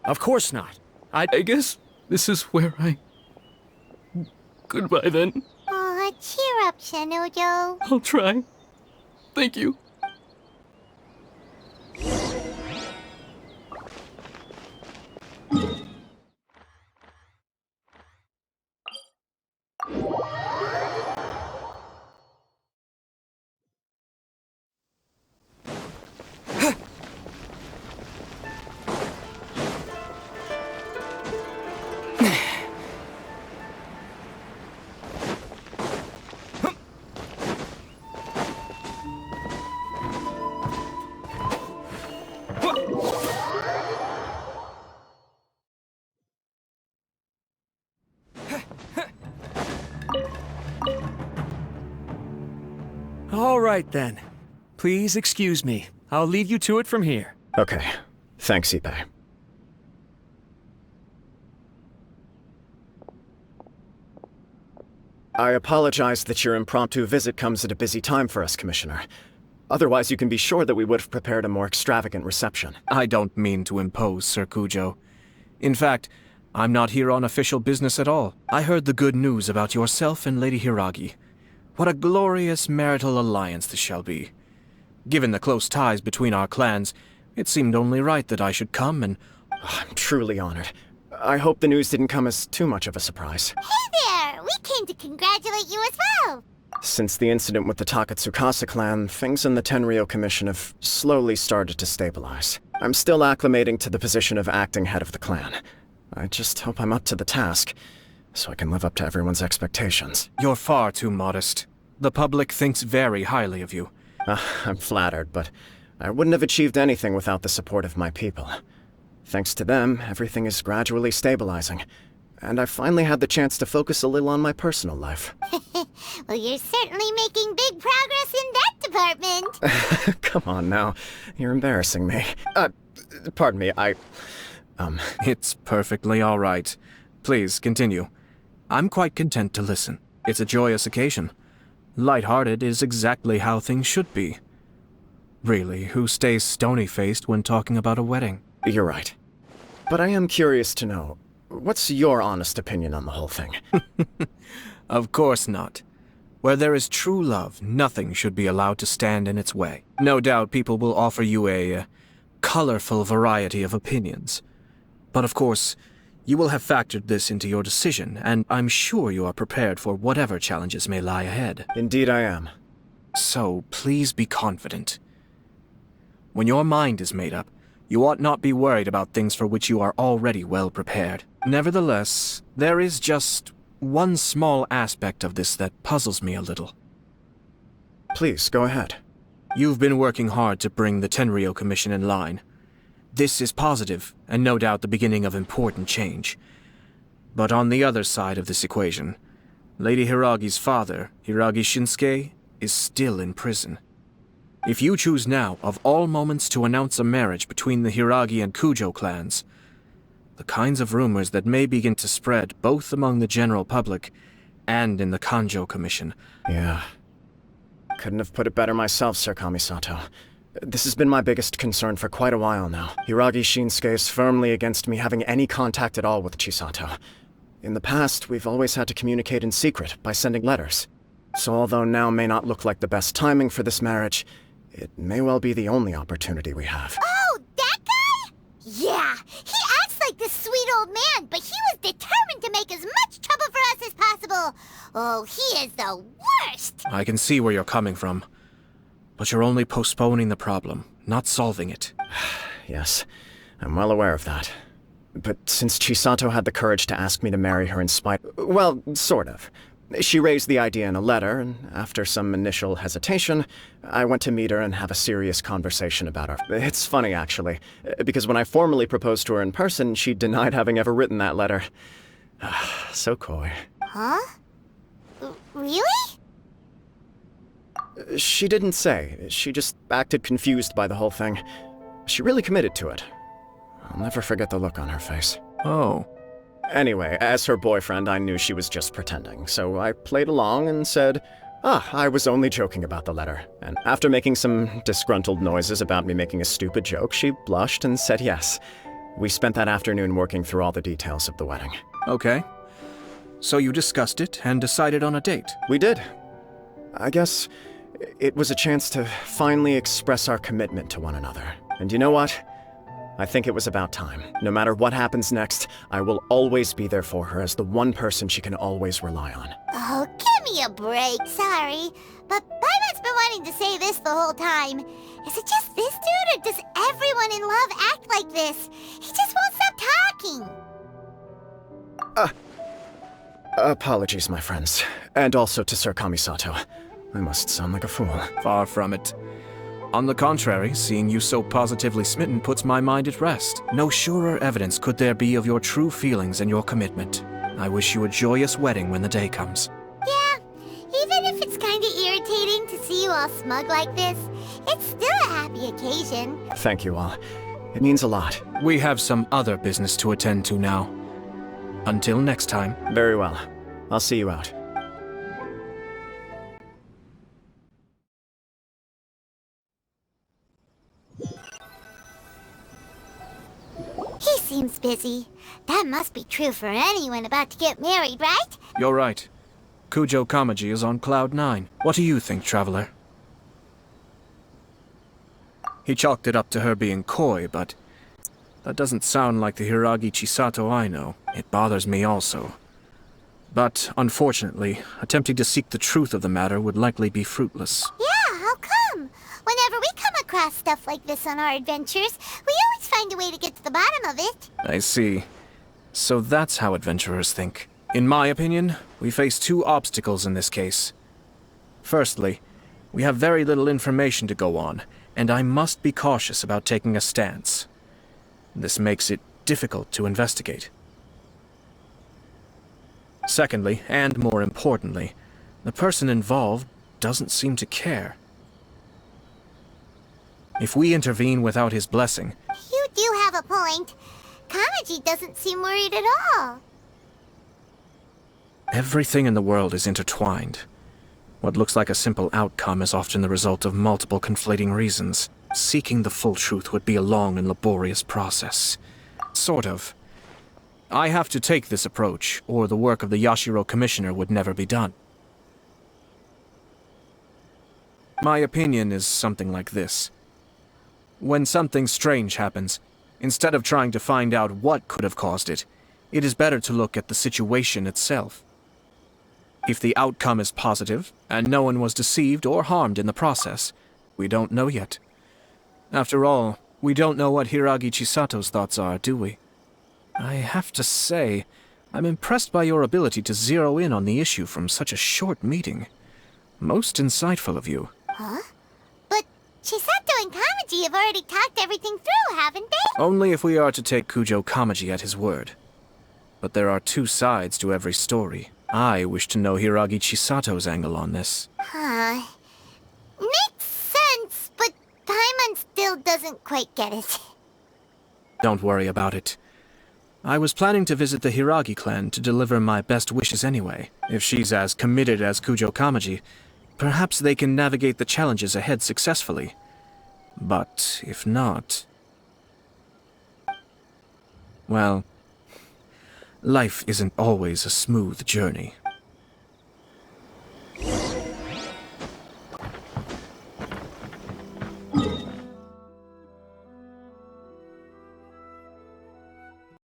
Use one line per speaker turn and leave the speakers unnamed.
Of course not.
I guess this is where Goodbye then.
Aw, cheer up, Shinojo.
I'll try. Thank you.
All right, then. Please excuse me. I'll leave you to it from here.
Okay. Thanks, Ippei. I apologize that your impromptu visit comes at a busy time for us, Commissioner. Otherwise, you can be sure that we would have prepared a more extravagant reception.
I don't mean to impose, Sir Kujo. In fact, I'm not here on official business at all. I heard the good news about yourself and Lady Hiragi. What a glorious marital alliance this shall be. Given the close ties between our clans, it seemed only right that I should come and...
I'm truly honored. I hope the news didn't come as too much of a surprise.
Hey there! We came to congratulate you as well!
Since the incident with the Takatsukasa clan, things in the Tenryou Commission have slowly started to stabilize. I'm still acclimating to the position of acting head of the clan. I just hope I'm up to the task, so I can live up to everyone's expectations.
You're far too modest. The public thinks very highly of you.
I'm flattered, but I wouldn't have achieved anything without the support of my people. Thanks to them, everything is gradually stabilizing, and I've finally had the chance to focus a little on my personal life.
Well, you're certainly making big progress in that department.
Come on now, you're embarrassing me. Pardon me,
It's perfectly all right. Please, continue. I'm quite content to listen. It's a joyous occasion. Light-hearted is exactly how things should be. Really, who stays stony-faced when talking about a wedding?
You're right. But I am curious to know, what's your honest opinion on the whole thing?
Of course not. Where there is true love, nothing should be allowed to stand in its way. No doubt people will offer you a colorful variety of opinions. But of course, you will have factored this into your decision, and I'm sure you are prepared for whatever challenges may lie ahead.
Indeed I am.
So, please be confident. When your mind is made up, you ought not be worried about things for which you are already well prepared. Nevertheless, there is just one small aspect of this that puzzles me a little.
Please, go ahead.
You've been working hard to bring the Tenryou Commission in line. This is positive, and no doubt the beginning of important change. But on the other side of this equation, Lady Hiragi's father, Hiragi Shinsuke, is still in prison. If you choose now, of all moments, to announce a marriage between the Hiragi and Kujo clans, the kinds of rumors that may begin to spread both among the general public and in the Kanjo Commission.
Yeah. Couldn't have put it better myself, Sir Kamisato. This has been my biggest concern for quite a while now. Hiragi Shinsuke is firmly against me having any contact at all with Chisato. In the past, we've always had to communicate in secret by sending letters. So although now may not look like the best timing for this marriage, it may well be the only opportunity we have.
Oh, that guy? Yeah, he acts like this sweet old man, but he was determined to make as much trouble for us as possible. Oh, he is the worst!
I can see where you're coming from. But you're only postponing the problem, not solving it.
Yes, I'm well aware of that. But since Chisato had the courage to ask me to marry her in spite... well, sort of. She raised the idea in a letter, and after some initial hesitation, I went to meet her and have a serious conversation about her. It's funny, actually, because when I formally proposed to her in person, she denied having ever written that letter. So coy.
Huh? Really?
She didn't say. She just acted confused by the whole thing. She really committed to it. I'll never forget the look on her face.
Oh.
Anyway, as her boyfriend, I knew she was just pretending, so I played along and said, I was only joking about the letter. And after making some disgruntled noises about me making a stupid joke, she blushed and said yes. We spent that afternoon working through all the details of the wedding.
Okay. So you discussed it and decided on a date?
We did. I guess it was a chance to finally express our commitment to one another. And you know what? I think it was about time. No matter what happens next, I will always be there for her as the one person she can always rely on.
Oh, give me a break. Sorry. But Paimon's been wanting to say this the whole time. Is it just this dude, or does everyone in love act like this? He just won't stop talking.
Apologies, my friends. And also to Sir Kamisato. I must sound like a fool.
Far from it. On the contrary, seeing you so positively smitten puts my mind at rest. No surer evidence could there be of your true feelings and your commitment. I wish you a joyous wedding when the day comes.
Yeah, even if it's kinda irritating to see you all smug like this, it's still a happy occasion.
Thank you all. It means a lot.
We have some other business to attend to now. Until next time.
Very well. I'll see you out.
He seems busy. That must be true for anyone about to get married, right?
You're right. Kujo Kamaji is on cloud 9. What do you think, traveler? He chalked it up to her being coy, but that doesn't sound like the Hiragi Chisato I know. It bothers me also. But, unfortunately, attempting to seek the truth of the matter would likely be fruitless.
Yeah, how come? Whenever we come across stuff like this on our adventures, we always find a way to get to the bottom of it.
I see. So that's how adventurers think. In my opinion, we face two obstacles in this case. Firstly, we have very little information to go on, and I must be cautious about taking a stance. This makes it difficult to investigate. Secondly, and more importantly, the person involved doesn't seem to care. If we intervene without his blessing...
You do have a point. Kamaji doesn't seem worried at all.
Everything in the world is intertwined. What looks like a simple outcome is often the result of multiple conflating reasons. Seeking the full truth would be a long and laborious process. Sort of. I have to take this approach, or the work of the Yashiro Commissioner would never be done. My opinion is something like this. When something strange happens, instead of trying to find out what could have caused it, it is better to look at the situation itself. If the outcome is positive, and no one was deceived or harmed in the process, we don't know yet. After all, we don't know what Hiragi Chisato's thoughts are, do we? I have to say, I'm impressed by your ability to zero in on the issue from such a short meeting. Most insightful of you.
Huh? But Chisato and Kamaji have already talked everything through, haven't they?
Only if we are to take Kujo Kamaji at his word. But there are two sides to every story. I wish to know Hiragi Chisato's angle on this.
Huh. Makes sense, but Paimon still doesn't quite get it.
Don't worry about it. I was planning to visit the Hiragi clan to deliver my best wishes anyway. If she's as committed as Kujo Kamaji, perhaps they can navigate the challenges ahead successfully. But if not... well, life isn't always a smooth journey.